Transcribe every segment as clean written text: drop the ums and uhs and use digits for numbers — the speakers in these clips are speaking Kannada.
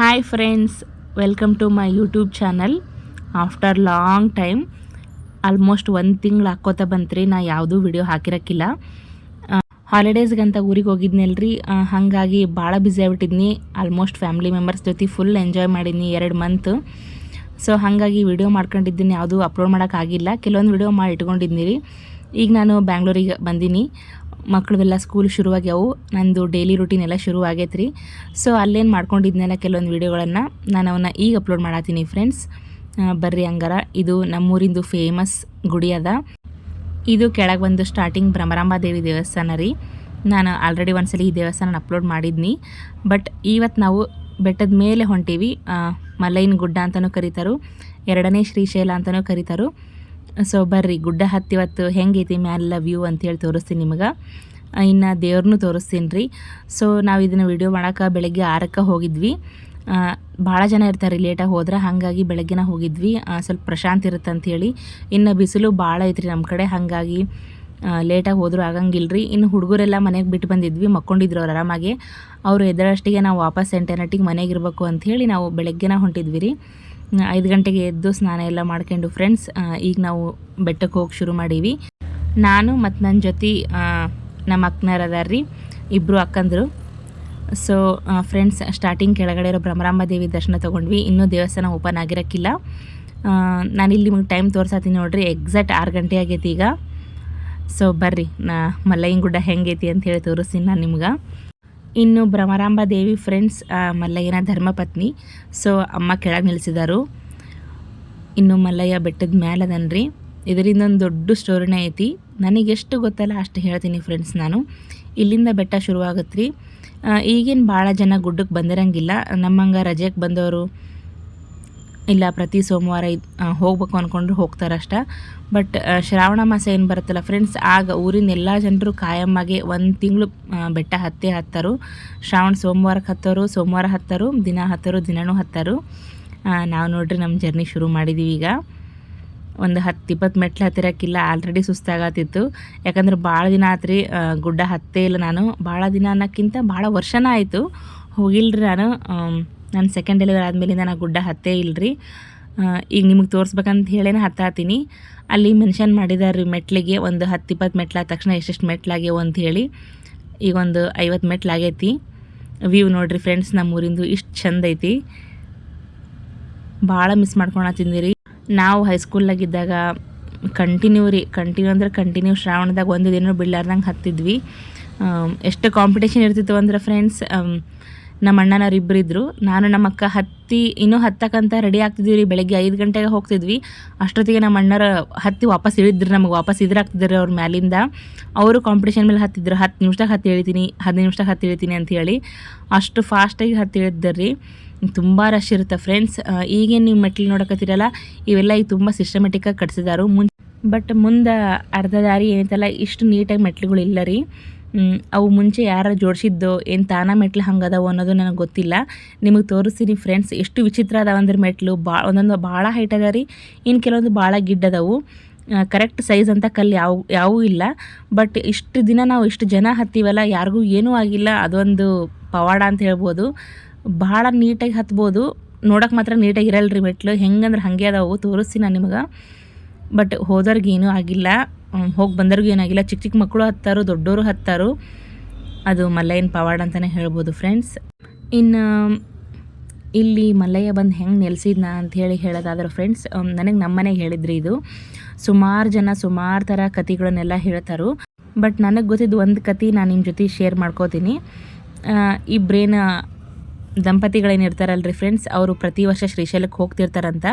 Hi friends, welcome to my YouTube channel. After long time, almost 1 ತಿಂಗಳು ಹಾಕ್ಕೋತ ಬಂತ್ರಿ ನಾ ಯಾವುದೂ ವಿಡಿಯೋ ಹಾಕಿರಕ್ಕಿಲ್ಲ. ಹಾಲಿಡೇಸ್ಗಂತ ಊರಿಗೆ ಹೋಗಿದ್ನಲ್ರಿ, ಹಾಗಾಗಿ ಭಾಳ ಬ್ಯುಸಿ ಆಗಿಬಿಟ್ಟಿದ್ನಿ. ಆಲ್ಮೋಸ್ಟ್ ಫ್ಯಾಮಿಲಿ ಮೆಂಬರ್ಸ್ ಜೊತೆ ಫುಲ್ ಎಂಜಾಯ್ ಮಾಡಿದ್ನಿ 2 ಮಂತ್. ಸೊ ಹಾಗಾಗಿ ವಿಡಿಯೋ ಮಾಡ್ಕೊಂಡಿದ್ದೀನಿ, ಯಾವುದೂ ಅಪ್ಲೋಡ್ ಮಾಡೋಕ್ಕಾಗಿಲ್ಲ. ಕೆಲವೊಂದು ವಿಡಿಯೋ ಮಾಡಿ ಇಟ್ಕೊಂಡಿದ್ನಿ ರೀ. ಈಗ ನಾನು ಬ್ಯಾಂಗ್ಳೂರಿಗೆ ಬಂದೀನಿ. ಮಕ್ಕಳೆಲ್ಲ ಸ್ಕೂಲ್ ಶುರುವಾಗ್ಯಾವು. ನಂದು ಡೈಲಿ ರೂಟೀನ್ ಎಲ್ಲ ಶುರು ಆಗೈತೆ ರೀ. ಸೊ ಅಲ್ಲೇನು ಮಾಡ್ಕೊಂಡಿದ್ನೆಲ್ಲ ಕೆಲವೊಂದು ವೀಡಿಯೋಗಳನ್ನು ನಾನು ಅವನ್ನ ಈಗ ಅಪ್ಲೋಡ್ ಮಾಡತ್ತೀನಿ ಫ್ರೆಂಡ್ಸ್. ಬರ್ರಿ ಹಂಗಾರ. ಇದು ನಮ್ಮೂರಿಂದು ಫೇಮಸ್ ಗುಡಿ ಅದ. ಇದು ಕೆಳಗೆ ಬಂದು ಸ್ಟಾರ್ಟಿಂಗ್ ಭ್ರಮರಾಂಬ ದೇವಿ ದೇವಸ್ಥಾನ ರೀ. ನಾನು ಆಲ್ರೆಡಿ ಒಂದ್ಸಲ ಈ ದೇವಸ್ಥಾನ ಅಪ್ಲೋಡ್ ಮಾಡಿದ್ನಿ. ಬಟ್ ಇವತ್ತು ನಾವು ಬೆಟ್ಟದ ಮೇಲೆ ಹೊಂಟೀವಿ. ಮಲೈನ ಗುಡ್ಡ ಅಂತಲೂ ಕರೀತಾರು, 2ನೇ ಶ್ರೀಶೈಲ ಅಂತಲೂ ಕರೀತಾರು. ಸೊ ಬರ್ರಿ, ಗುಡ್ಡ ಹತ್ತಿವತ್ತು ಹೆಂಗೈತಿ ಮ್ಯಾಲೆಲ್ಲ ವ್ಯೂ ಅಂತೇಳಿ ತೋರಿಸ್ತೀನಿ ನಿಮಗೆ. ಇನ್ನು ದೇವ್ರನ್ನೂ ತೋರಿಸ್ತೀನಿ ರೀ. ಸೊ ನಾವು ಇದನ್ನು ವಿಡಿಯೋ ಮಾಡೋಕೆ ಬೆಳಗ್ಗೆ 6ಕ್ಕೆ ಹೋಗಿದ್ವಿ. ಭಾಳ ಜನ ಇರ್ತಾರೆ ಲೇಟಾಗಿ ಹೋದ್ರೆ, ಹಾಗಾಗಿ ಬೆಳಗ್ಗೆನ ಹೋಗಿದ್ವಿ. ಸ್ವಲ್ಪ ಪ್ರಶಾಂತ ಇರುತ್ತೆ ಅಂಥೇಳಿ. ಇನ್ನು ಬಿಸಿಲು ಭಾಳ ಐತ್ರಿ ನಮ್ಮ ಕಡೆ, ಹಾಗಾಗಿ ಲೇಟಾಗಿ ಹೋದರೂ ಆಗಂಗಿಲ್ಲ ರೀ. ಇನ್ನು ಹುಡುಗರೆಲ್ಲ ಮನೆಗೆ ಬಿಟ್ಟು ಬಂದಿದ್ವಿ, ಮಕ್ಕೊಂಡಿದ್ರು ಅವ್ರು ಆರಾಮಾಗೆ. ಅವರು ಎದ್ದಳಷ್ಟಿಗೆ ನಾವು ವಾಪಸ್ 8 ಮನೆಗೆ ಇರಬೇಕು ಅಂಥೇಳಿ ನಾವು ಬೆಳಗ್ಗೆನ ಹೊಂಟಿದ್ವಿ ರೀ. 5 ಗಂಟೆಗೆ ಎದ್ದು ಸ್ನಾನ ಎಲ್ಲ ಮಾಡ್ಕೊಂಡು ಫ್ರೆಂಡ್ಸ್ ಈಗ ನಾವು ಬೆಟ್ಟಕ್ಕೆ ಹೋಗಿ ಶುರು ಮಾಡೀವಿ. ನಾನು ಮತ್ತು ನನ್ನ ಜೊತೆ ನಮ್ಮ ಅಕ್ಕನವ್ರು ಅದಾರ ರೀ, ಇಬ್ಬರು ಅಕ್ಕಂದರು. ಸೊ ಫ್ರೆಂಡ್ಸ್, ಸ್ಟಾರ್ಟಿಂಗ್ ಕೆಳಗಡೆ ಇರೋ ಭ್ರಮರಾಂಬ ದೇವಿ ದರ್ಶನ ತೊಗೊಂಡ್ವಿ. ಇನ್ನೂ ದೇವಸ್ಥಾನ ಓಪನ್ ಆಗಿರೋಕ್ಕಿಲ್ಲ. ನಾನಿಲ್ಲಿ ನಿಮಗೆ ಟೈಮ್ ತೋರ್ಸತ್ತೀನಿ ನೋಡಿರಿ. ಎಕ್ಸಾಕ್ಟ್ 6 ಗಂಟೆ ಆಗೈತಿ ಈಗ. ಸೊ ಬರ್ರಿ, ಮಲ್ಲಯ್ಯನ ಗುಡ್ಡ ಹೆಂಗೈತಿ ಅಂಥೇಳಿ ತೋರಿಸ್ತೀನಿ ನಾನು ನಿಮ್ಗೆ. ಇನ್ನು ಭ್ರಮರಾಂಬ ದೇವಿ ಫ್ರೆಂಡ್ಸ್ ಮಲ್ಲಯ್ಯನ ಧರ್ಮಪತ್ನಿ. ಸೊ ಅಮ್ಮ ಕೆಳಗೆ ನಿಲ್ಲಿಸಿದಾರು. ಇನ್ನು ಮಲ್ಲಯ್ಯ ಬೆಟ್ಟದ ಮೇಲೆ ಅದನ್ರಿ. ಇದರಿಂದ ಒಂದು ದೊಡ್ಡ ಸ್ಟೋರಿನೇ ಐತಿ. ನನಗೆ ಎಷ್ಟು ಗೊತ್ತಲ್ಲ ಅಷ್ಟು ಹೇಳ್ತೀನಿ ಫ್ರೆಂಡ್ಸ್ ನಾನು. ಇಲ್ಲಿಂದ ಬೆಟ್ಟ ಶುರುವಾಗತ್ತೆ ರೀ. ಈಗೇನು ಭಾಳ ಜನ ಗುಡ್ಡಕ್ಕೆ ಬಂದಿರಂಗಿಲ್ಲ. ನಮ್ಮಂಗೆ ರಜೆಗೆ ಬಂದವರು ಇಲ್ಲ ಪ್ರತಿ ಸೋಮವಾರ ಹೋಗ್ಬೇಕು ಅಂದ್ಕೊಂಡ್ರು ಹೋಗ್ತಾರಷ್ಟ. ಬಟ್ ಶ್ರಾವಣ ಮಾಸ ಏನು ಬರುತ್ತಲ್ಲ ಫ್ರೆಂಡ್ಸ್, ಆಗ ಊರಿನ ಎಲ್ಲ ಜನರು ಕಾಯಮ್ಮಾಗೆ 1 ತಿಂಗಳು ಬೆಟ್ಟ ಹತ್ತಾರು. ಶ್ರಾವಣ ಸೋಮವಾರಕ್ಕೆ ಹತ್ತೋರು, ಸೋಮವಾರ ಹತ್ತಾರು, ದಿನ ಹತ್ತಾರು, ದಿನವೂ ಹತ್ತಾರು. ನಾವು ನೋಡ್ರಿ ನಮ್ಮ ಜರ್ನಿ ಶುರು ಮಾಡಿದ್ದೀವಿ. ಈಗ ಒಂದು 10-20 ಮೆಟ್ಲು ಹತ್ತಿರಕ್ಕಿಲ್ಲ, ಆಲ್ರೆಡಿ ಸುಸ್ತಾಗತ್ತಿತ್ತು. ಯಾಕಂದ್ರೆ ಭಾಳ ದಿನ ಆತ್ರಿ ಗುಡ್ಡ ಹತ್ತೇ ಇಲ್ಲ ನಾನು. ಭಾಳ ದಿನ ಅನ್ನೋಕ್ಕಿಂತ ಭಾಳ ವರ್ಷನ ಆಯಿತು ಹೋಗಿಲ್ರಿ ನಾನು. ನಾನು ಸೆಕೆಂಡ್ ಡೆಲಿವರಿ ಆದಮೇಲಿಂದ ನಾನು ಗುಡ್ಡ ಹತ್ತೇ ಇಲ್ಲರಿ. ಈಗ ನಿಮಗೆ ತೋರಿಸ್ಬೇಕಂತ ಹೇಳೇನೆ ಹತ್ತಾತೀನಿ. ಅಲ್ಲಿ ಮೆನ್ಷನ್ ಮಾಡಿದಾರೆ ರೀ ಮೆಟ್ಲಿಗೆ, ಒಂದು 10-20 ಮೆಟ್ಲಾದ ತಕ್ಷಣ ಎಷ್ಟೆಷ್ಟು ಮೆಟ್ಲಾಗ್ಯವು ಅಂತ ಹೇಳಿ. ಈಗ ಒಂದು 50 ಮೆಟ್ಲಾಗೈತಿ. ವ್ಯೂ ನೋಡಿರಿ ಫ್ರೆಂಡ್ಸ್, ನಮ್ಮ ಊರಿಂದು ಇಷ್ಟು ಚಂದ ಐತಿ. ಭಾಳ ಮಿಸ್ ಮಾಡ್ಕೊಳತ್ತಿದ್ವಿ. ನಾವು ಹೈಸ್ಕೂಲ್ನಾಗಿದ್ದಾಗ ಕಂಟಿನ್ಯೂ ಅಂದ್ರೆ ಕಂಟಿನ್ಯೂ ಶ್ರಾವಣದಾಗ ಒಂದು ದಿನ ಬಿಡ್ಲಾರ್ದಂಗೆ ಹತ್ತಿದ್ವಿ. ಎಷ್ಟು ಕಾಂಪಿಟೇಷನ್ ಇರ್ತಿತ್ತು ಅಂದ್ರೆ ಫ್ರೆಂಡ್ಸ್, ನಮ್ಮ ಅಣ್ಣನವ್ರು ಇಬ್ಬರಿದ್ರು, ನಾನು ನಮ್ಮ ಅಕ್ಕ ಇನ್ನೂ ಹತ್ತಕ್ಕಂತ ರೆಡಿ ಆಗ್ತಿದ್ವಿ ರೀ. ಬೆಳಗ್ಗೆ 5 ಗಂಟೆಗೆ ಹೋಗ್ತಿದ್ವಿ. ಅಷ್ಟೊತ್ತಿಗೆ ನಮ್ಮ ಅಣ್ಣರು ಹತ್ತಿ ವಾಪಸ್ ಇಳಿದ್ರು, ನಮಗೆ ವಾಪಸ್ ಇದ್ರಾಗ್ತಿದ್ರು ಅವ್ರ ಮ್ಯಾಲಿಂದ. ಅವರು ಕಾಂಪಿಟೇಷನ್ ಮೇಲೆ ಹತ್ತಿದ್ರು. 10 ನಿಮಿಷದಾಗ ಹತ್ತಿ ಇಳಿತೀನಿ, 15 ನಿಮಿಷದಾಗ ಹತ್ತಿ ಇಳಿತೀನಿ ಅಂಥೇಳಿ ಅಷ್ಟು ಫಾಸ್ಟಾಗಿ ಹತ್ತಿ ಇಳಿದ್ರಿ. ತುಂಬ ರಶ್ ಇರುತ್ತೆ ಫ್ರೆಂಡ್ಸ್. ಈಗೇನು ನೀವು ಮೆಟ್ಲು ನೋಡಕತ್ತೀರಲ್ಲ, ಇವೆಲ್ಲ ಈಗ ತುಂಬ ಸಿಸ್ಟಮೆಟಿಕ್ಕಾಗಿ ಕಟ್ಸಿದಾರು. ಬಟ್ ಮುಂದೆ ಅರ್ಧ ದಾರಿ ಏನೈತಲ್ಲ, ಇಷ್ಟು ನೀಟಾಗಿ ಮೆಟ್ಲುಗಳು ಇಲ್ಲ ರೀ. ಅವು ಮುಂಚೆ ಯಾರು ಜೋಡಿಸಿದ್ದೋ ಏನು ತಾನ ಮೆಟ್ಲು ಹಂಗದವು ಅನ್ನೋದು ನನಗೆ ಗೊತ್ತಿಲ್ಲ. ನಿಮಗೆ ತೋರಿಸ್ತೀನಿ ಫ್ರೆಂಡ್ಸ್, ಎಷ್ಟು ವಿಚಿತ್ರ ಅದಾವಂದ್ರೆ ಮೆಟ್ಲು. ಒಂದೊಂದು ಭಾಳ ಹೈಟ್ ಅದ ರೀ, ಇನ್ನು ಕೆಲವೊಂದು ಭಾಳ ಗಿಡ್ಡದವು. ಕರೆಕ್ಟ್ ಸೈಜ್ ಅಂತ ಕಲ್ಲು ಯಾವೂ ಇಲ್ಲ. ಬಟ್ ಇಷ್ಟು ದಿನ ನಾವು ಇಷ್ಟು ಜನ ಹತ್ತೀವಲ್ಲ, ಯಾರಿಗೂ ಏನೂ ಆಗಿಲ್ಲ. ಅದೊಂದು ಪವಾಡ ಅಂತ ಹೇಳ್ಬೋದು. ಭಾಳ ನೀಟಾಗಿ ಹತ್ಬೋದು. ನೋಡೋಕೆ ಮಾತ್ರ ನೀಟಾಗಿ ಇರಲ್ಲ ರೀ ಮೆಟ್ಲು. ಹೆಂಗಂದ್ರೆ ಹಾಗೆ ಅದಾವು, ತೋರಿಸ್ತೀನಿ ನಾನು ನಿಮಗೆ. ಬಟ್ ಹೋದವ್ರಿಗೆ ಏನೂ ಆಗಿಲ್ಲ, ಹೋಗಿ ಬಂದವ್ರಿಗೂ ಏನಾಗಿಲ್ಲ. ಚಿಕ್ಕ ಚಿಕ್ಕ ಮಕ್ಕಳು ಹತ್ತಾರು, ದೊಡ್ಡವರು ಹತ್ತಾರು. ಅದು ಮಲ್ಲಯ್ಯನ ಪವಾಡ ಅಂತಲೇ ಹೇಳ್ಬೋದು ಫ್ರೆಂಡ್ಸ್. ಇನ್ನು ಇಲ್ಲಿ ಮಲ್ಲಯ್ಯ ಬಂದು ಹೆಂಗೆ ನೆಲೆಸಿದ್ನ ಅಂಥೇಳಿ ಹೇಳೋದಾದ್ರೆ ಫ್ರೆಂಡ್ಸ್, ನನಗೆ ನಮ್ಮ ಮನೆಗೆ ಹೇಳಿದ್ರಿ ಇದು. ಸುಮಾರು ಜನ ಸುಮಾರು ಥರ ಕತೆಗಳನ್ನೆಲ್ಲ ಹೇಳ್ತಾರು. ಬಟ್ ನನಗೆ ಗೊತ್ತಿದ್ದು ಒಂದು ಕತೆ ನಾನು ನಿಮ್ಮ ಜೊತೆ ಶೇರ್ ಮಾಡ್ಕೋತೀನಿ. ಇಬ್ಬರೇನ ದಂಪತಿಗಳೇನಿರ್ತಾರಲ್ರಿ ಫ್ರೆಂಡ್ಸ್, ಅವರು ಪ್ರತಿ ವರ್ಷ ಶ್ರೀಶೈಲಕ್ಕೆ ಹೋಗ್ತಿರ್ತಾರಂತ.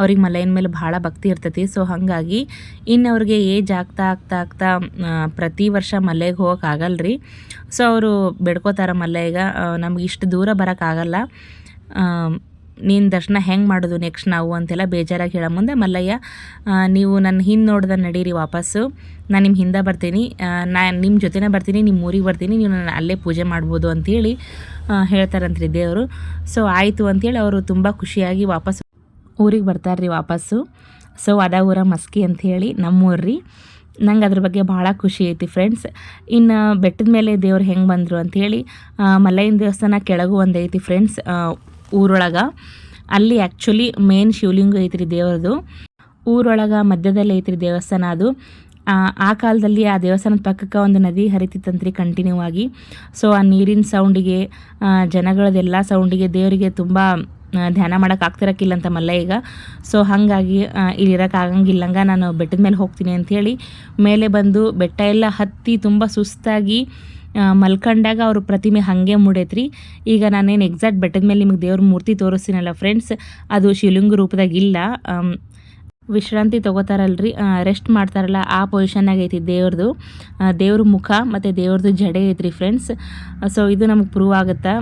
ಅವ್ರಿಗೆ ಮಲ್ಲಯ್ಯನ ಮೇಲೆ ಭಾಳ ಭಕ್ತಿ ಇರ್ತೈತಿ. ಸೊ ಹಾಗಾಗಿ ಇನ್ನು ಅವ್ರಿಗೆ ಏಜ್ ಆಗ್ತಾ ಪ್ರತಿ ವರ್ಷ ಮಲ್ಲೆಗೆ ಹೋಗೋಕೆ ಆಗಲ್ಲ ರೀ. ಸೊ ಅವರು ಬೇಡ್ಕೋತಾರ ಮಲ್ಲಯ್ಯಗ, ನಮ್ಗೆ ಇಷ್ಟು ದೂರ ಬರೋಕ್ಕಾಗಲ್ಲ, ನೀನು ದರ್ಶನ ಹೆಂಗೆ ಮಾಡೋದು ನೆಕ್ಸ್ಟ್ ನಾವು ಅಂತೆಲ್ಲ ಬೇಜಾರಾಗಿ ಹೇಳೋ ಮುಂದೆ ಮಲ್ಲಯ್ಯ, ನೀವು ನನ್ನ ಹಿಂದೆ ನೋಡ್ದೆ ನಡೀರಿ ವಾಪಸ್ಸು, ನಾನು ನಿಮ್ಮ ಹಿಂದೆ ಬರ್ತೀನಿ, ನಾನು ನಿಮ್ಮ ಜೊತೆನೇ ಬರ್ತೀನಿ, ನಿಮ್ಮ ಊರಿಗೆ ಬರ್ತೀನಿ, ನೀವು ನಾನು ಅಲ್ಲೇ ಪೂಜೆ ಮಾಡ್ಬೋದು ಅಂಥೇಳಿ ಹೇಳ್ತಾರಂತ್ರಿ ದೇವರು. ಸೊ ಆಯಿತು ಅಂಥೇಳಿ ಅವರು ತುಂಬ ಖುಷಿಯಾಗಿ ವಾಪಸ್ ಊರಿಗೆ ಬರ್ತಾರೆ ರೀ ವಾಪಸ್ಸು. ಸೊ ಅದ ಊರ ಮಸ್ಕಿ ಅಂಥೇಳಿ ನಮ್ಮೂರು ರೀ. ನಂಗೆ ಅದ್ರ ಬಗ್ಗೆ ಭಾಳ ಖುಷಿ ಐತಿ ಫ್ರೆಂಡ್ಸ್. ಇನ್ನು ಬೆಟ್ಟದ ಮೇಲೆ ದೇವ್ರು ಹೆಂಗೆ ಬಂದರು ಅಂಥೇಳಿ, ಮಲ್ಲಯ್ಯನ ದೇವಸ್ಥಾನ ಕೆಳಗೂ ಒಂದು ಐತಿ ಫ್ರೆಂಡ್ಸ್. ಊರೊಳಗೆ. ಅಲ್ಲಿ ಆ್ಯಕ್ಚುಲಿ ಮೇನ್ ಶಿವಲಿಂಗ ಐತ್ರಿ ದೇವ್ರದ್ದು. ಊರೊಳಗೆ ಮಧ್ಯದಲ್ಲಿ ಐತ್ರಿ ದೇವಸ್ಥಾನ ಅದು. ಆ ಕಾಲದಲ್ಲಿ ಆ ದೇವಸ್ಥಾನದ ಪಕ್ಕಕ್ಕೆ ಒಂದು ನದಿ ಹರಿತಿತ್ತಂತ್ರಿ ಕಂಟಿನ್ಯೂ ಆಗಿ. ಸೊ ಆ ನೀರಿನ ಸೌಂಡಿಗೆ ಜನಗಳದೆಲ್ಲ ಸೌಂಡಿಗೆ ದೇವರಿಗೆ ತುಂಬ ಧ್ಯಾನ ಮಾಡೋಕೆ ಆಗ್ತಿರಕ್ಕಿಲ್ಲ ಅಂತ ಮಲ್ಲ ಈಗ. ಸೊ ಹಾಗಾಗಿ ಇಲ್ಲಿ ಇರೋಕೆ ಆಗಂಗಿಲ್ಲಂಗ ನಾನು ಬೆಟ್ಟದ ಮೇಲೆ ಹೋಗ್ತೀನಿ ಅಂಥೇಳಿ ಮೇಲೆ ಬಂದು ಬೆಟ್ಟ ಎಲ್ಲ ಹತ್ತಿ ತುಂಬ ಸುಸ್ತಾಗಿ ಮಲ್ಕೊಂಡಾಗ ಅವ್ರ ಪ್ರತಿಮೆ ಹಾಗೆ ಮೂಡೈತ್ರಿ. ಈಗ ನಾನೇನು ಎಕ್ಸಾಕ್ಟ್ ಬೆಟ್ಟದ ಮೇಲೆ ನಿಮಗೆ ದೇವ್ರ ಮೂರ್ತಿ ತೋರಿಸ್ತೀನಲ್ಲ ಫ್ರೆಂಡ್ಸ್, ಅದು ಶಿವಲಿಂಗ ರೂಪದಾಗಿಲ್ಲ. ವಿಶ್ರಾಂತಿ ತೊಗೋತಾರಲ್ರಿ, ರೆಸ್ಟ್ ಮಾಡ್ತಾರಲ್ಲ ಆ ಪೊಸಿಷನ್ನಾಗ ಐತಿ ದೇವ್ರದ್ದು. ದೇವ್ರ ಮುಖ ಮತ್ತು ದೇವ್ರದ್ದು ಜಡೆ ಐತ್ರಿ ಫ್ರೆಂಡ್ಸ್. ಸೊ ಇದು ನಮಗೆ ಪ್ರೂವ್ ಆಗುತ್ತೆ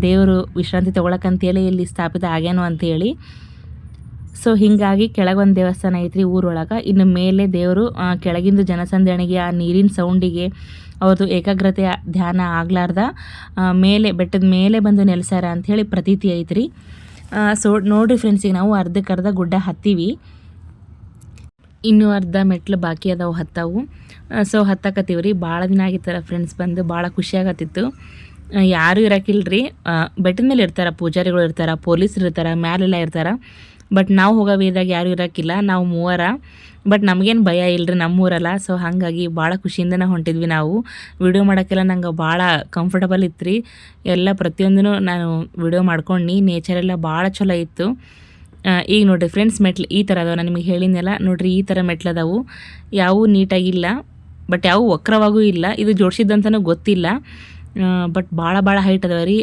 ದೇವರು ವಿಶ್ರಾಂತಿ ತೊಗೊಳಕ್ಕಂತೇಳಿ ಇಲ್ಲಿ ಸ್ಥಾಪಿತ ಆಗ್ಯಾನೋ ಅಂತೇಳಿ. ಸೊ ಹೀಗಾಗಿ ಕೆಳಗೊಂದು ದೇವಸ್ಥಾನ ಐತ್ರಿ ಊರೊಳಗೆ. ಇನ್ನು ಮೇಲೆ ದೇವರು ಕೆಳಗಿಂದು ಜನಸಂದಣಿಗೆ ಆ ನೀರಿನ ಸೌಂಡಿಗೆ ಅವ್ರದ್ದು ಏಕಾಗ್ರತೆ ಧ್ಯಾನ ಆಗ್ಲಾರ್ದ ಮೇಲೆ ಬೆಟ್ಟದ ಮೇಲೆ ಬಂದು ನೆಲೆಸ್ಯಾರ ಅಂಥೇಳಿ ಪ್ರತೀತಿ ಐತ್ರಿ. ಸೊ ನೋಡಿರಿ ಫ್ರೆಂಡ್ಸ್, ಈಗ ನಾವು ಅರ್ಧಕ್ಕರ್ಧ ಗುಡ್ಡ ಹತ್ತೀವಿ, ಇನ್ನೂ ಅರ್ಧ ಮೆಟ್ಲು ಬಾಕಿ ಅದಾವು ಹತ್ತವು. ಸೊ ಹತ್ತಕತ್ತೀವ್ರಿ. ಭಾಳ ದಿನ ಆಗಿತ್ತಲ್ಲ ಫ್ರೆಂಡ್ಸ್ ಬಂದು, ಭಾಳ ಖುಷಿಯಾಗತ್ತಿತ್ತು. ಯಾರೂ ಇರೋಕ್ಕಿಲ್ರಿ, ಬೆಟ್ಟದ ಮೇಲೆ ಇರ್ತಾರೆ, ಪೂಜಾರಿಗಳು ಇರ್ತಾರೆ, ಪೊಲೀಸರು ಇರ್ತಾರೆ, ಮ್ಯಾಲೆಲ್ಲ ಇರ್ತಾರೆ. ಬಟ್ ನಾವು ಹೋಗೋ ವೇದಾಗ ಯಾರೂ ಇರೋಕ್ಕಿಲ್ಲ, ನಾವು ಮೂವರ. ಬಟ್ ನಮಗೇನು ಭಯ ಇಲ್ಲರಿ, ನಮ್ಮೂರಲ್ಲ. ಸೊ ಹಾಗಾಗಿ ಭಾಳ ಖುಷಿಯಿಂದನೇ ಹೊಂಟಿದ್ವಿ ನಾವು. ವಿಡಿಯೋ ಮಾಡೋಕ್ಕೆಲ್ಲ ನಂಗೆ ಭಾಳ ಕಂಫರ್ಟಬಲ್ ಇತ್ತು ರೀ. ಎಲ್ಲ ಪ್ರತಿಯೊಂದೂ ನಾನು ವಿಡಿಯೋ ಮಾಡ್ಕೊಂಡು ನೇಚರೆಲ್ಲ ಭಾಳ ಚಲೋ ಇತ್ತು. ಈಗ ನೋಡಿರಿ ಫ್ರೆಂಡ್ಸ್, ಮೆಟ್ಲು ಈ ಥರ ಅದಾವೆ. ನಾನು ನಿಮಗೆ ಹೇಳಿದ್ನೆಲ್ಲ ನೋಡಿರಿ, ಈ ಥರ ಮೆಟ್ಲದಾವು. ಯಾವೂ ನೀಟಾಗಿಲ್ಲ, ಬಟ್ ಯಾವೂ ವಕ್ರವಾಗೂ ಇಲ್ಲ. ಇದು ಜೋಡಿಸಿದ್ದಂತನೂ ಗೊತ್ತಿಲ್ಲ. ಬಟ್ ಭಾಳ ಹೈಟ್ ಅದಾವೆ ರೀ.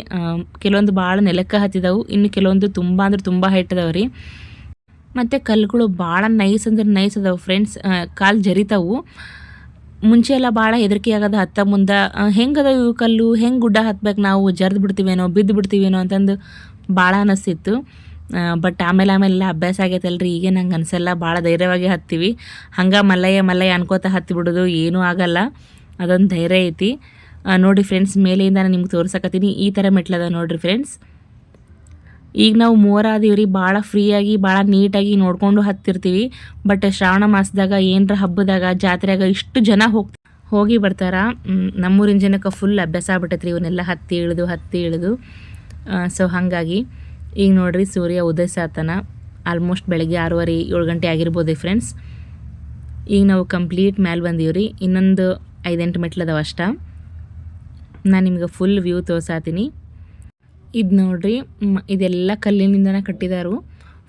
ಕೆಲವೊಂದು ಭಾಳ ನೆಲಕ್ಕೆ ಹತ್ತಿದವು, ಇನ್ನು ಕೆಲವೊಂದು ತುಂಬ ಅಂದ್ರೆ ತುಂಬ ಹೈಟ್ ಅದಾವೆ ರೀ. ಮತ್ತು ಕಲ್ಲುಗಳು ಭಾಳ ನೈಸ್ ಅಂದ್ರೆ ನೈಸ್ ಅದಾವೆ ಫ್ರೆಂಡ್ಸ್. ಕಾಲು ಜರಿತಾವು. ಮುಂಚೆ ಎಲ್ಲ ಭಾಳ ಹೆದರಿಕೆ ಆಗೋದು ಹತ್ತ ಮುಂದೆ, ಹೆಂಗದಾವೆ ಇವು ಕಲ್ಲು, ಹೆಂಗೆ ಗುಡ್ಡ ಹತ್ಬೇಕು ನಾವು, ಜರ್ದು ಬಿಡ್ತೀವೇನೋ, ಬಿದ್ದು ಬಿಡ್ತೀವೇನೋ ಅಂತಂದು ಭಾಳ ಅನ್ನಿಸ್ತಿತ್ತು. ಬಟ್ ಆಮೇಲೆ ಅಭ್ಯಾಸ ಆಗೈತಲ್ರಿ, ಈಗ ನಂಗೆ ಅನಿಸಲ್ಲ. ಭಾಳ ಧೈರ್ಯವಾಗಿ ಹತ್ತೀವಿ. ಹಂಗೆ ಮಲ್ಲಯ್ಯ ಅನ್ಕೋತ ಹತ್ತಿ ಬಿಡೋದು, ಏನೂ ಆಗಲ್ಲ. ಅದೊಂದು ಧೈರ್ಯ ಐತಿ. ನೋಡಿ ಫ್ರೆಂಡ್ಸ್, ಮೇಲೆಯಿಂದ ನಾನು ನಿಮ್ಗೆ ತೋರ್ಸಕತ್ತೀನಿ. ಈ ಥರ ಮೆಟ್ಲದ ನೋಡಿರಿ ಫ್ರೆಂಡ್ಸ್. ಈಗ ನಾವು ಮೂವರಾದೀವ್ರಿ, ಭಾಳ ಫ್ರೀಯಾಗಿ ಭಾಳ ನೀಟಾಗಿ ನೋಡ್ಕೊಂಡು ಹತ್ತಿರ್ತೀವಿ. ಬಟ್ ಶ್ರಾವಣ ಮಾಸದಾಗ ಏನರ ಹಬ್ಬದಾಗ ಜಾತ್ರೆಯಾಗ ಇಷ್ಟು ಜನ ಹೋಗಿ ಬರ್ತಾರ. ನಮ್ಮೂರಿನ ಜನಕ್ಕೆ ಫುಲ್ ಅಭ್ಯಾಸ ಆಗ್ಬಿಟ್ಟೈತ್ರಿ ಇವನ್ನೆಲ್ಲ ಹತ್ತಿ ಇಳಿದು. ಸೊ ಹಾಗಾಗಿ ಈಗ ನೋಡಿರಿ, ಸೂರ್ಯ ಉದಯಿಸಾತನ. ಆಲ್ಮೋಸ್ಟ್ ಬೆಳಗ್ಗೆ 6:30 7 ಗಂಟೆ ಆಗಿರ್ಬೋದು ಫ್ರೆಂಡ್ಸ್. ಈಗ ನಾವು ಕಂಪ್ಲೀಟ್ ಮೇಲೆ ಬಂದೀವ್ರಿ. ಇನ್ನೊಂದು 5-8 ಮೆಟ್ಲದವ ಅಷ್ಟ. ನಾನು ನಿಮ್ಗೆ ಫುಲ್ ವ್ಯೂ ತೋರ್ಸಾತೀನಿ. ಇದು ನೋಡ್ರಿ, ಇದೆಲ್ಲ ಕಲ್ಲಿನಿಂದನೇ ಕಟ್ಟಿದಾರು.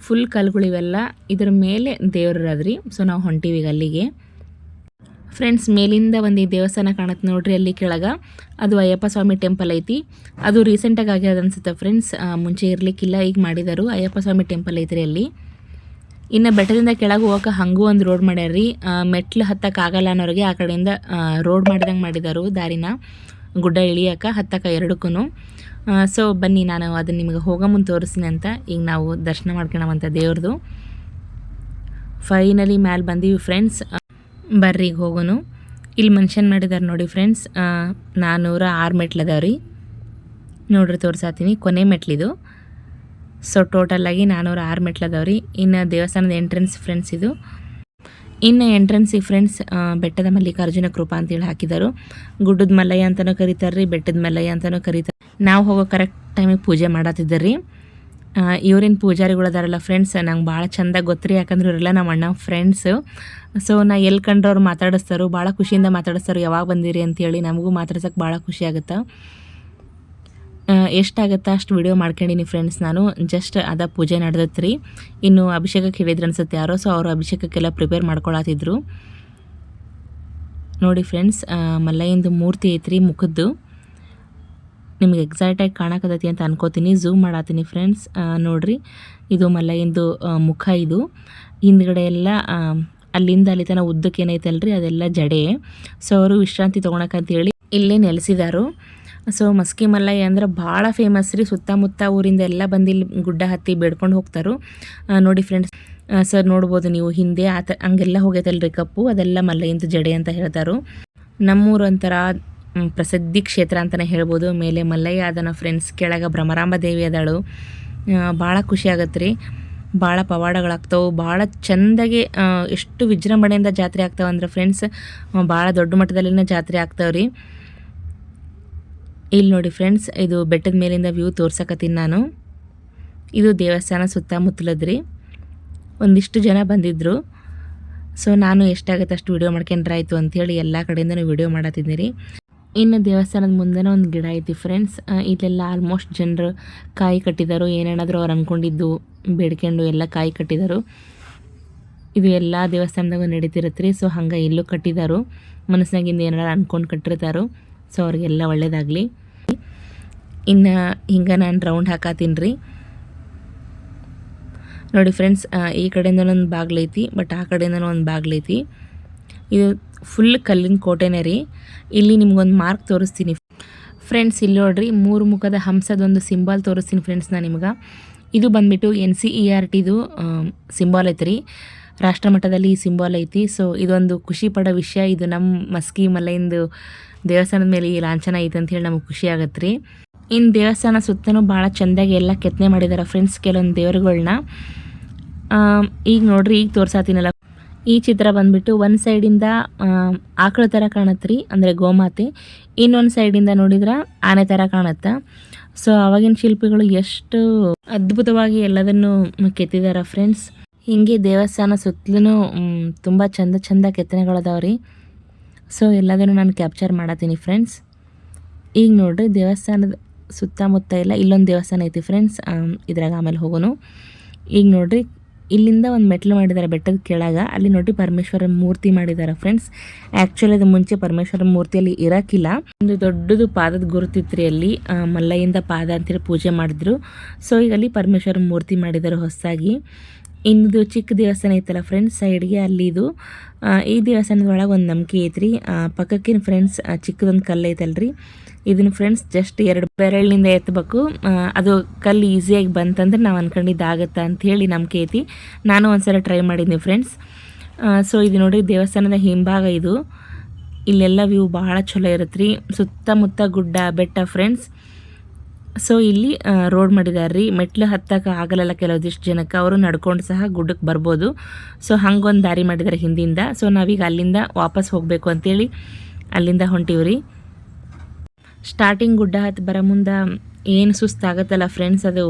ಫುಲ್ ಕಲ್ಲುಗಳಿವೆಲ್ಲ. ಇದ್ರ ಮೇಲೆ ದೇವ್ರದ್ರಿ. ಸೊ ನಾವು ಹೊಂಟೀವಿ ಈಗ ಅಲ್ಲಿಗೆ ಫ್ರೆಂಡ್ಸ್. ಮೇಲಿಂದ ಒಂದು ಈ ದೇವಸ್ಥಾನ ಕಾಣುತ್ತೆ ನೋಡ್ರಿ, ಅಲ್ಲಿ ಕೆಳಗೆ ಅದು ಅಯ್ಯಪ್ಪ ಸ್ವಾಮಿ ಟೆಂಪಲ್ ಐತಿ. ಅದು ರೀಸೆಂಟಾಗಿ ಆಗ್ಯದ ಅನ್ಸುತ್ತೆ ಫ್ರೆಂಡ್ಸ್, ಮುಂಚೆ ಇರಲಿಕ್ಕಿಲ್ಲ, ಈಗ ಮಾಡಿದಾರು. ಅಯ್ಯಪ್ಪ ಸ್ವಾಮಿ ಟೆಂಪಲ್ ಐತ್ರಿ ಅಲ್ಲಿ. ಇನ್ನು ಬೆಟ್ಟದಿಂದ ಕೆಳಗೆ ಹೋಗೋಕೆ ಹಾಗೂ ಒಂದು ರೋಡ್ ಮಾಡ್ಯಾರ್ರಿ. ಮೆಟ್ಲು ಹತ್ತಕ್ಕಾಗಲ್ಲ ಅನ್ನೋರಿಗೆ ಆ ಕಡೆಯಿಂದ ರೋಡ್ ಮಾಡಿದಂಗೆ ಮಾಡಿದಾರು ದಾರಿನ, ಗುಡ್ಡ ಇಳಿಯೋಕೆ ಹತ್ತಕ್ಕೆ ಎರಡಕ್ಕೂ. ಸೊ ಬನ್ನಿ, ನಾನು ಅದನ್ನು ನಿಮಗೆ ಹೋಗೋ ಮುಂದೆ ತೋರಿಸ್ತೀನಿ ಅಂತ. ಈಗ ನಾವು ದರ್ಶನ ಮಾಡ್ಕೊಳ್ಳೋವಂಥ ದೇವ್ರದ್ದು ಫೈನಲಿ ಮ್ಯಾಲೆ ಬಂದೀವಿ ಫ್ರೆಂಡ್ಸ್. ಬರ್ರಿ ಈಗ ಹೋಗೋನು. ಇಲ್ಲಿ ಮೆನ್ಷನ್ ಮಾಡಿದಾರೆ ನೋಡಿ ಫ್ರೆಂಡ್ಸ್, 406 ಮೆಟ್ಲದಾವ್ರಿ. ನೋಡ್ರಿ ತೋರ್ಸಾತೀನಿ, ಕೊನೆ ಮೆಟ್ಲಿದು. ಸೊ ಟೋಟಲಾಗಿ 406 ಮೆಟ್ಲದಾವ್ರಿ. ಇನ್ನು ದೇವಸ್ಥಾನದ ಎಂಟ್ರೆನ್ಸ್ ಫ್ರೆಂಡ್ಸ್ ಇದು. ಇನ್ನು ಎಂಟ್ರೆನ್ಸಿಗೆ ಫ್ರೆಂಡ್ಸ್ ಬೆಟ್ಟದ ಮಲ್ಲಿಕಾರ್ಜುನ ಕೃಪಾ ಅಂತೇಳಿ ಹಾಕಿದರು. ಗುಡ್ಡದ ಮಲ್ಲಯ್ಯ ಅಂತಲೂ ಕರೀತಾರೆ ರೀ, ಬೆಟ್ಟದ ಮಲ್ಲಯ್ಯ ಅಂತಲೂ ಕರೀತಾರೆ. ನಾವು ಹೋಗೋ ಕರೆಕ್ಟ್ ಟೈಮಿಗೆ ಪೂಜೆ ಮಾಡತ್ತಿದ್ದಾರೆ ರೀ. ಇವ್ರೇನು ಪೂಜಾರಿಗಳು ಅದಾರಲ್ಲ ಫ್ರೆಂಡ್ಸ್, ನಂಗೆ ಭಾಳ ಚೆಂದ ಗೊತ್ತರಿ. ಯಾಕಂದ್ರೆ ಇವರೆಲ್ಲ ನಮ್ಮ ಅಣ್ಣ ಫ್ರೆಂಡ್ಸು. ಸೊ ನಾ ಎಲ್ಲಿ ಕಂಡ್ರೆ ಅವ್ರು ಮಾತಾಡಿಸ್ತಾರೋ, ಭಾಳ ಖುಷಿಯಿಂದ ಮಾತಾಡಿಸ್ತಾರೋ, ಯಾವಾಗ ಬಂದಿರಿ ಅಂತೇಳಿ. ನಮಗೂ ಮಾತಾಡ್ಸೋಕೆ ಭಾಳ ಖುಷಿ ಆಗುತ್ತೆ. ಎಷ್ಟಾಗುತ್ತೆ ಅಷ್ಟು ವಿಡಿಯೋ ಮಾಡ್ಕೊಂಡಿನಿ ಫ್ರೆಂಡ್ಸ್. ನಾನು ಜಸ್ಟ್ ಅದ ಪೂಜೆ ನಡೆದತ್ತು ರೀ. ಇನ್ನು ಅಭಿಷೇಕಕ್ಕೆ ಹೇಳಿದ್ರು ಅನ್ಸುತ್ತೆ ಯಾರೋ. ಸೊ ಅವರು ಅಭಿಷೇಕಕ್ಕೆಲ್ಲ ಪ್ರಿಪೇರ್ ಮಾಡ್ಕೊಳತ್ತಿದ್ರು ನೋಡಿ ಫ್ರೆಂಡ್ಸ್. ಮಲ್ಲಯ್ಯಂದು ಮೂರ್ತಿ ಐತ್ರಿ ಮುಖದ್ದು. ನಿಮಗೆ ಎಕ್ಸಾಕ್ಟಾಗಿ ಕಾಣಕತ್ತೈತಿ ಅಂತ ಅನ್ಕೋತೀನಿ. ಝೂಮ್ ಮಾಡತ್ತೀನಿ ಫ್ರೆಂಡ್ಸ್. ನೋಡಿರಿ, ಇದು ಮಲ್ಲಯ್ಯಂದು ಮುಖ. ಇದು ಹಿಂದ್ಗಡೆ ಎಲ್ಲ ಅಲ್ಲಿಂದ ಅಲ್ಲಿ ತನಕ ಉದ್ದಕ್ಕೆ ಏನೈತಲ್ರಿ ಅದೆಲ್ಲ ಜಡೆ. ಸೊ ಅವರು ವಿಶ್ರಾಂತಿ ತೊಗೊಳಕಂತೇಳಿ ಇಲ್ಲೇ ನೆಲೆಸಿದಾರು. ಸೊ ಮಸ್ಕಿ ಮಲ್ಲಯ್ಯ ಅಂದ್ರೆ ಭಾಳ ಫೇಮಸ್ ರೀ. ಸುತ್ತಮುತ್ತ ಊರಿಂದ ಎಲ್ಲ ಬಂದು ಇಲ್ಲಿ ಗುಡ್ಡ ಹತ್ತಿ ಬೇಡ್ಕೊಂಡು ಹೋಗ್ತಾರೆ ನೋಡಿ ಫ್ರೆಂಡ್ಸ್. ಸರ್ ನೋಡ್ಬೋದು ನೀವು ಹಿಂದೆ ಹಂಗೆಲ್ಲ ಹೋಗೈತಲ್ರಿ ಕಪ್ಪು, ಅದೆಲ್ಲ ಮಲ್ಲಯ್ಯಂದು ಜಡೆ ಅಂತ ಹೇಳ್ತಾರೆ. ನಮ್ಮೂರು ಒಂಥರ ಪ್ರಸಿದ್ಧಿ ಕ್ಷೇತ್ರ ಅಂತಲೇ ಹೇಳ್ಬೋದು. ಮೇಲೆ ಮಲ್ಲಯ್ಯ ಅದನ್ನ ಫ್ರೆಂಡ್ಸ್, ಕೆಳಗೆ ಭ್ರಮರಾಂಬ ದೇವಿ ಅದಾಳು. ಭಾಳ ಖುಷಿ ಆಗತ್ತೆ ರೀ. ಭಾಳ ಪವಾಡಗಳಾಗ್ತಾವೆ, ಭಾಳ ಚೆಂದಾಗಿ ಎಷ್ಟು ವಿಜೃಂಭಣೆಯಿಂದ ಜಾತ್ರೆ ಆಗ್ತಾವೆ ಅಂದ್ರೆ ಫ್ರೆಂಡ್ಸ್, ಭಾಳ ದೊಡ್ಡ ಮಟ್ಟದಲ್ಲಿನ ಜಾತ್ರೆ ಆಗ್ತಾವೆ ರೀ. ಇಲ್ಲಿ ನೋಡಿ ಫ್ರೆಂಡ್ಸ್, ಇದು ಬೆಟ್ಟದ ಮೇಲಿಂದ ವ್ಯೂ ತೋರ್ಸಕತ್ತೀನಿ ನಾನು. ಇದು ದೇವಸ್ಥಾನ ಸುತ್ತಮುತ್ತಲದ್ರಿ. ಒಂದಿಷ್ಟು ಜನ ಬಂದಿದ್ದರು. ಸೊ ನಾನು ಎಷ್ಟಾಗುತ್ತೆ ಅಷ್ಟು ವೀಡಿಯೋ ಮಾಡ್ಕೊಂಡ್ರಾಯ್ತು ಅಂಥೇಳಿ ಎಲ್ಲ ಕಡೆಯಿಂದನೂ ವೀಡಿಯೋ ಮಾಡತ್ತಿದ್ದೀನಿ. ಇನ್ನು ದೇವಸ್ಥಾನದ ಮುಂದೆನೇ ಒಂದು ಗಿಡ ಐತಿ ಫ್ರೆಂಡ್ಸ್. ಇಲ್ಲೆಲ್ಲ ಆಲ್ಮೋಸ್ಟ್ ಜನರು ಕಾಯಿ ಕಟ್ಟಿದರು. ಏನೇನಾದರೂ ಅವ್ರು ಅಂದ್ಕೊಂಡಿದ್ದು ಬೇಡ್ಕೊಂಡು ಎಲ್ಲ ಕಾಯಿ ಕಟ್ಟಿದರು. ಇದು ಎಲ್ಲ ದೇವಸ್ಥಾನದಾಗೂ ನಡೀತಿರತ್ರಿ. ಸೊ ಹಂಗೆ ಇಲ್ಲೂ ಕಟ್ಟಿದಾರು. ಮನಸ್ಸಿನಾಗಿಂದ ಏನಾರು ಅಂದ್ಕೊಂಡು ಕಟ್ಟಿರ್ತಾರೋ. ಸೊ ಅವ್ರಿಗೆಲ್ಲ ಒಳ್ಳೇದಾಗಲಿ. ಇನ್ನು ಹಿಂಗೆ ನಾನು ರೌಂಡ್ ಹಾಕತ್ತೀನಿ ರೀ. ನೋಡಿ ಫ್ರೆಂಡ್ಸ್, ಈ ಕಡೆಯಿಂದನೂ ಒಂದು ಬಾಗ್ಲೈತಿ, ಬಟ್ ಆ ಕಡೆಯಿಂದನೂ ಒಂದು ಬಾಗ್ಲೈತಿ. ಇದು ಫುಲ್ ಕಲ್ಲಿನ ಕೋಟೆನೇ ರೀ. ಇಲ್ಲಿ ನಿಮ್ಗೊಂದು ಮಾರ್ಕ್ ತೋರಿಸ್ತೀನಿ ಫ್ರೆಂಡ್ಸ್. ಇಲ್ಲಿ ನೋಡ್ರಿ, 3 ಮುಖದ ಹಂಸದೊಂದು ಸಿಂಬಲ್ ತೋರಿಸ್ತೀನಿ ಫ್ರೆಂಡ್ಸ್ ನಾನು ನಿಮ್ಗೆ. ಇದು ಬಂದುಬಿಟ್ಟು NCERTದು ಸಿಂಬಲ್ ಐತೆ ರೀ. ರಾಷ್ಟ್ರಮಟ್ಟದಲ್ಲಿ ಈ ಸಿಂಬಲ್ ಐತಿ. ಸೊ ಇದೊಂದು ಖುಷಿ ಪಡೋ ವಿಷಯ. ಇದು ನಮ್ಮ ಮಸ್ಕಿ ಮಲೆಯಿಂದ ದೇವಸ್ಥಾನದ ಮೇಲೆ ಈ ಲಾಂಛನ ಐತೆ ಅಂಥೇಳಿ ನಮಗೆ ಖುಷಿ ಆಗತ್ತೆ ರೀ. ಇನ್ನು ದೇವಸ್ಥಾನ ಸುತ್ತಲೂ ಭಾಳ ಚೆಂದಾಗಿ ಎಲ್ಲ ಕೆತ್ತನೆ ಮಾಡಿದ್ದಾರೆ ಫ್ರೆಂಡ್ಸ್, ಕೆಲವೊಂದು ದೇವರುಗಳ್ನ. ಈಗ ನೋಡ್ರಿ, ಈಗ ತೋರ್ಸಾತೀನಲ್ಲ, ಈ ಚಿತ್ರ ಬಂದುಬಿಟ್ಟು ಒಂದು ಸೈಡಿಂದ ಆಕಳ ಥರ ಕಾಣತ್ತೆ ರೀ, ಅಂದರೆ ಗೋಮಾತೆ. ಇನ್ನೊಂದು ಸೈಡಿಂದ ನೋಡಿದ್ರೆ ಆನೆ ಥರ ಕಾಣುತ್ತೆ. ಸೊ ಅವಾಗಿನ ಶಿಲ್ಪಿಗಳು ಎಷ್ಟು ಅದ್ಭುತವಾಗಿ ಎಲ್ಲದನ್ನು ಕೆತ್ತಿದ್ದಾರೆ ಫ್ರೆಂಡ್ಸ್. ಹೀಗೆ ದೇವಸ್ಥಾನ ಸುತ್ತಲೂ ತುಂಬ ಚಂದ ಕೆತ್ತನೆಗಳದಾವ ರೀ. ಸೊ ಎಲ್ಲದನ್ನು ನಾನು ಕ್ಯಾಪ್ಚರ್ ಮಾಡತ್ತೀನಿ ಫ್ರೆಂಡ್ಸ್. ಈಗ ನೋಡಿರಿ, ದೇವಸ್ಥಾನದ ಸುತ್ತಮುತ್ತ ಎಲ್ಲ ಇಲ್ಲೊಂದು ದೇವಸ್ಥಾನ ಐತಿ ಫ್ರೆಂಡ್ಸ್. ಇದ್ರಾಗ ಆಮೇಲೆ ಹೋಗೋನು. ಈಗ ನೋಡಿರಿ, ಇಲ್ಲಿಂದ ಒಂದು ಮೆಟ್ಲು ಮಾಡಿದ್ದಾರೆ ಬೆಟ್ಟದ ಕೆಳಗೆ. ಅಲ್ಲಿ ನೋಡಿ ಪರಮೇಶ್ವರ ಮೂರ್ತಿ ಮಾಡಿದ್ದಾರೆ ಫ್ರೆಂಡ್ಸ್. ಆ್ಯಕ್ಚುಲಿ ಅದು ಮುಂಚೆ ಪರಮೇಶ್ವರ ಮೂರ್ತಿಯಲ್ಲಿ ಇರೋಕ್ಕಿಲ್ಲ. ಒಂದು ದೊಡ್ಡದು ಪಾದದ ಗುರುತಿತ್ರಿ ಅಲ್ಲಿ. ಮಲ್ಲಯ್ಯಂದ ಪಾದ ಅಂತೇಳಿ ಪೂಜೆ ಮಾಡಿದ್ರು. ಸೊ ಈಗ ಅಲ್ಲಿ ಪರಮೇಶ್ವರ ಮೂರ್ತಿ ಮಾಡಿದ್ದಾರೆ ಹೊಸದಾಗಿ. ಇನ್ನದು ಚಿಕ್ಕ ದೇವಸ್ಥಾನ ಐತಲ್ಲ ಫ್ರೆಂಡ್ಸ್ ಸೈಡ್ಗೆ, ಅಲ್ಲಿ ಇದು. ಈ ದೇವಸ್ಥಾನದ ಒಳಗೆ ಒಂದು ನಂಬಿಕೆ ಐತ್ರಿ. ಪಕ್ಕಕ್ಕಿನ ಫ್ರೆಂಡ್ಸ್ ಚಿಕ್ಕದೊಂದು ಕಲ್ಲು ಐತಲ್ರಿ, ಇದನ್ನು ಫ್ರೆಂಡ್ಸ್ ಜಸ್ಟ್ 2 ಬೆರಳಿನಿಂದ ಎತ್ತಬೇಕು. ಅದು ಕಲ್ಲು ಈಸಿಯಾಗಿ ಬಂತಂದ್ರೆ ನಾವು ಅಂದ್ಕೊಂಡಿದ್ದಾಗತ್ತೆ ಅಂಥೇಳಿ ನಂಬಿಕೆ ಐತಿ. ನಾನು ಒಂದ್ಸಲ ಟ್ರೈ ಮಾಡಿದ್ನಿ ಫ್ರೆಂಡ್ಸ್. ಸೊ ಇದು ನೋಡಿ ದೇವಸ್ಥಾನದ ಹಿಂಭಾಗ ಇದು. ಇಲ್ಲೆಲ್ಲ ವ್ಯೂ ಭಾಳ ಚಲೋ ಇರುತ್ತೆ ರೀ. ಸುತ್ತಮುತ್ತ ಗುಡ್ಡ ಬೆಟ್ಟ ಫ್ರೆಂಡ್ಸ್. ಸೊ ಇಲ್ಲಿ ರೋಡ್ ಮಾಡಿದ್ದಾರೆ ರೀ. ಮೆಟ್ಲು ಹತ್ತಕ್ಕೆ ಆಗಲ್ಲ ಕೆಲವೊಂದಿಷ್ಟು ಜನಕ್ಕೆ, ಅವರು ನಡ್ಕೊಂಡು ಸಹ ಗುಡ್ಡಕ್ಕೆ ಬರ್ಬೋದು. ಸೊ ಹಂಗೊಂದು ದಾರಿ ಮಾಡಿದ್ದಾರೆ ಹಿಂದಿಂದ. ಸೊ ನಾವೀಗ ಅಲ್ಲಿಂದ ವಾಪಸ್ ಹೋಗಬೇಕು ಅಂತೇಳಿ ಅಲ್ಲಿಂದ ಹೊಂಟೀವಿ ರೀ. ಸ್ಟಾರ್ಟಿಂಗ್ ಗುಡ್ಡ ಹತ್ತಿ ಬರೋ ಮುಂದೆ ಏನು ಸುಸ್ತಾಗತ್ತಲ್ಲ ಫ್ರೆಂಡ್ಸ್, ಅದು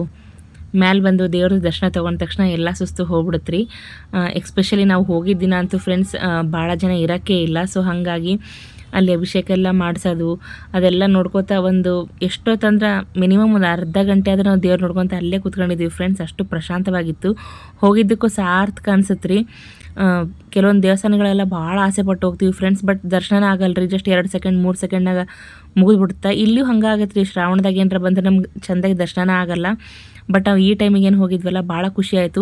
ಮ್ಯಾಲೆ ಬಂದು ದೇವ್ರ ದರ್ಶನ ತೊಗೊಂಡ ತಕ್ಷಣ ಎಲ್ಲ ಸುಸ್ತು ಹೋಗ್ಬಿಡುತ್ತೆ ರೀ. ಎಕ್ಸ್ಪೆಷಲಿ ನಾವು ಹೋಗಿದ್ದ ದಿನ ಅಂತೂ ಫ್ರೆಂಡ್ಸ್ ಭಾಳ ಜನ ಇರೋಕ್ಕೇ ಇಲ್ಲ. ಸೊ ಹಾಗಾಗಿ ಅಲ್ಲಿ ಅಭಿಷೇಕ ಎಲ್ಲ ಮಾಡಿಸೋದು ಅದೆಲ್ಲ ನೋಡ್ಕೋತಾ ಒಂದು ಎಷ್ಟೊತ್ತಂದ್ರೆ ಮಿನಿಮಮ್ ಒಂದು ಅರ್ಧ ಗಂಟೆ ಆದ್ರೆ ನಾವು ದೇವ್ರು ನೋಡ್ಕೊತ ಅಲ್ಲೇ ಕೂತ್ಕೊಂಡಿದ್ದೀವಿ ಫ್ರೆಂಡ್ಸ್. ಅಷ್ಟು ಪ್ರಶಾಂತವಾಗಿತ್ತು. ಹೋಗಿದ್ದಕ್ಕೂ ಸಾರ್ಥಕ ಅನ್ಸುತ್ತೆ ರೀ. ಕೆಲವೊಂದು ದೇವಸ್ಥಾನಗಳೆಲ್ಲ ಭಾಳ ಆಸೆ ಪಟ್ಟು ಹೋಗ್ತೀವಿ ಫ್ರೆಂಡ್ಸ್, ಬಟ್ ದರ್ಶನ ಆಗಲ್ಲ ರೀ. ಜಸ್ಟ್ 2 ಸೆಕೆಂಡ್ 3 ಸೆಕೆಂಡ್ನಾಗ ಮುಗಿದ್ಬಿಡುತ್ತೆ. ಇಲ್ಲಿಯೂ ಹಂಗಾಗತ್ತೆ ರೀ. ಶ್ರಾವಣದಾಗ ಏನರ ಬಂದರೆ ನಮ್ಗೆ ಚೆಂದಾಗಿ ದರ್ಶನ ಆಗಲ್ಲ. ಬಟ್ ನಾವು ಈ ಟೈಮಿಗೆ ಏನು ಹೋಗಿದ್ವಲ್ಲ ಭಾಳ ಖುಷಿ ಆಯಿತು.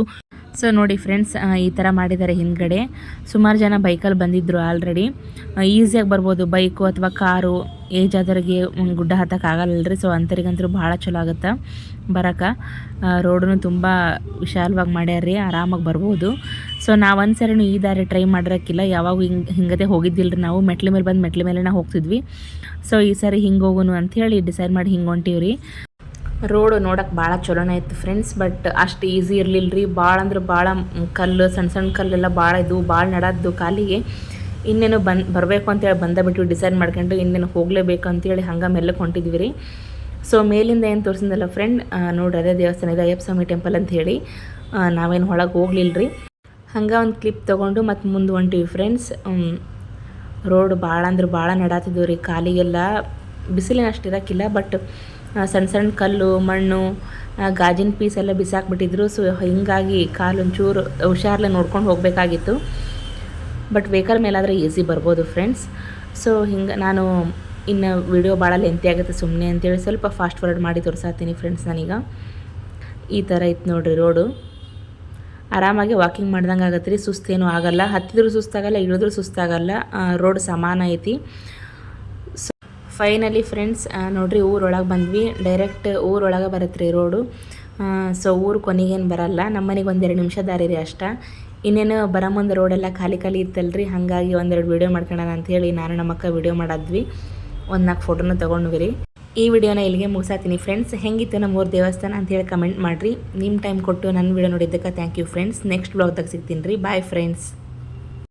ಸೊ ನೋಡಿ ಫ್ರೆಂಡ್ಸ್, ಈ ಥರ ಮಾಡಿದ್ದಾರೆ ಹಿಂದ್ಗಡೆ. ಸುಮಾರು ಜನ ಬೈಕಲ್ಲಿ ಬಂದಿದ್ದರು ಆಲ್ರೆಡಿ. ಈಸಿಯಾಗಿ ಬರ್ಬೋದು, ಬೈಕು ಅಥವಾ ಕಾರು. ಏಜ್ ಆದವ್ರಿಗೆ ಗುಡ್ಡ ಹತ್ತಕ್ಕೆ ಆಗಲ್ಲರಿ. ಸೊ ಅಂಥವ್ರಿಗಂತೂ ಭಾಳ ಚಲೋ ಆಗುತ್ತೆ ಬರೋಕೆ. ರೋಡನ್ನು ತುಂಬ ವಿಶಾಲವಾಗಿ ಮಾಡ್ಯಾರ್ರಿ, ಆರಾಮಾಗಿ ಬರ್ಬೋದು. ಸೊ ನಾವು ಒಂದು ಸರಿನೂ ಈ ದಾರಿ ಟ್ರೈ ಮಾಡಿರೋಕ್ಕಿಲ್ಲ. ಯಾವಾಗ ಹಿಂಗದೆ ಹೋಗಿದ್ದಿಲ್ಲ ರೀ. ನಾವು ಮೆಟ್ಲ ಮೇಲೆ ಬಂದು ಮೆಟ್ಲ ಮೇಲೆನ ಹೋಗ್ತಿದ್ವಿ. ಸೊ ಈ ಸಾರಿ ಹಿಂಗೆ ಹೋಗೋನು ಅಂಥೇಳಿ ಡಿಸೈಡ್ ಮಾಡಿ ಹಿಂಗೆ ಹೊಂಟೀವಿ ರೀ. ರೋಡು ನೋಡೋಕೆ ಭಾಳ ಚಲೋನೇ ಇತ್ತು ಫ್ರೆಂಡ್ಸ್, ಬಟ್ ಅಷ್ಟು ಈಸಿ ಇರಲಿಲ್ಲ ರೀ. ಭಾಳ ಅಂದ್ರೆ ಭಾಳ ಕಲ್ಲು, ಸಣ್ಣ ಕಲ್ಲೆಲ್ಲ ಭಾಳ ಇದ್ವು, ಭಾಳ ನಡದ್ದು ಕಾಲಿಗೆ. ಇನ್ನೇನು ಬರಬೇಕು ಅಂತೇಳಿ ಬಿಟ್ಟು ಡಿಸೈಡ್ ಮಾಡ್ಕೊಂಡು ಇನ್ನೇನು ಹೋಗಲೇಬೇಕು ಅಂತೇಳಿ ಹಂಗೆ ಮೆಲ್ಲಕ್ಕೆ ಹೊಂಟಿದ್ವಿ ರೀ. ಸೊ ಮೇಲಿಂದ ಏನು ತೋರಿಸಿದ್ನಲ್ಲ ಫ್ರೆಂಡ್, ನೋಡ್ರಿ ಅದೇ ದೇವಸ್ಥಾನ ಇದೆ, ಅಯ್ಯಪ್ಪ ಸ್ವಾಮಿ ಟೆಂಪಲ್ ಅಂತ ಹೇಳಿ. ನಾವೇನು ಒಳಗೆ ಹೋಗ್ಲಿಲ್ಲ ರೀ. ಹಂಗೆ ಒಂದು ಕ್ಲಿಪ್ ತೊಗೊಂಡು ಮತ್ತು ಮುಂದೆ ಹೊಂಟಿವಿ ಫ್ರೆಂಡ್ಸ್. ರೋಡ್ ಭಾಳ ಅಂದ್ರೆ ಭಾಳ ನಡಾತಿದ್ವು ರೀ. ಕಾಲಿಗೆಲ್ಲ ಬಿಸಿಲಿನ ಅಷ್ಟು ಇರೋಕ್ಕಿಲ್ಲ, ಬಟ್ ಸಣ್ಣ ಕಲ್ಲು ಮಣ್ಣು ಗಾಜಿನ ಪೀಸ್ ಎಲ್ಲ ಬಿಸಾಕ್ಬಿಟ್ಟಿದ್ರು. ಸೊ ಹಿಂಗಾಗಿ ಕಾಲು ಒಂಚೂರು ಹುಷಾರ್ಲೆ ನೋಡ್ಕೊಂಡು ಹೋಗಬೇಕಾಗಿತ್ತು. ಬಟ್ ವೆಹಿಕಲ್ ಮೇಲಾದರೆ ಈಸಿ ಬರ್ಬೋದು ಫ್ರೆಂಡ್ಸ್. ಸೊ ಹಿಂಗೆ ನಾನು ಇನ್ನು ವಿಡಿಯೋ ಭಾಳ ಲೆಂತಿ ಆಗುತ್ತೆ ಸುಮ್ಮನೆ ಅಂತೇಳಿ ಸ್ವಲ್ಪ ಫಾಸ್ಟ್ ಫಾರ್ವರ್ಡ್ ಮಾಡಿ ತೋರಿಸಾತೀನಿ ಫ್ರೆಂಡ್ಸ್. ನಾನೀಗ ಈ ಥರ ಇತ್ತು ನೋಡಿರಿ ರೋಡು. ಆರಾಮಾಗಿ ವಾಕಿಂಗ್ ಮಾಡ್ದಂಗೆ ಆಗತ್ತೆ ರೀ. ಸುಸ್ತೇನೂ ಆಗಲ್ಲ, ಹತ್ತಿದ್ರೂ ಸುಸ್ತಾಗಲ್ಲ, ಇಳಿದ್ರೂ ಸುಸ್ತಾಗಲ್ಲ. ರೋಡ್ ಸಮಾನ ಐತಿ. ಸೊ ಫೈನಲಿ ಫ್ರೆಂಡ್ಸ್ ನೋಡಿರಿ, ಊರೊಳಗೆ ಬಂದ್ವಿ. ಡೈರೆಕ್ಟ್ ಊರೊಳಗೆ ಬರುತ್ತೆ ರೀ ರೋಡು. ಸೊ ಊರು ಕೊನೆಗೇನು ಬರಲ್ಲ. ನಮ್ಮ ಮನೆಗೆ 1-2 ನಿಮಿಷ ದಾರಿ ರೀ ಅಷ್ಟ. ಇನ್ನೇನು ಬರೋ ಮುಂದೆ ರೋಡೆಲ್ಲ ಖಾಲಿ ಇತ್ತಲ್ರಿ. ಹಾಗಾಗಿ 1-2 ವೀಡಿಯೋ ಮಾಡ್ಕೊಳ್ಳೋಣ ಅಂಥೇಳಿ ನಾನು ನಮ್ಮ ಅಕ್ಕ ವೀಡಿಯೋ ಮಾಡಿದ್ವಿ. 1-4 ಫೋಟೋನು ತೊಗೊಂಡ್ವಿ ರೀ. ಈ ವಿಡಿಯೋನ ಇಲ್ಲಿಗೆ ಮುಗಿಸಾತೀನಿ ಫ್ರೆಂಡ್ಸ್. ಹೆಂಗಿತ್ತು ನಮ್ಮೂರು ದೇವಸ್ಥಾನ ಅಂತೇಳಿ ಕಮೆಂಟ್ ಮಾಡಿರಿ. ನಿಮ್ಮ ಟೈಮ್ ಕೊಟ್ಟು ನನ್ನ ವಿಡಿಯೋ ನೋಡಿದ್ದಕ್ಕೆ ಥ್ಯಾಂಕ್ ಯು ಫ್ರೆಂಡ್ಸ್. ನೆಕ್ಸ್ಟ್ ಬ್ಲಾಗ್ದಾಗ ಸಿಗ್ತೀನಿ ರೀ. Bye friends.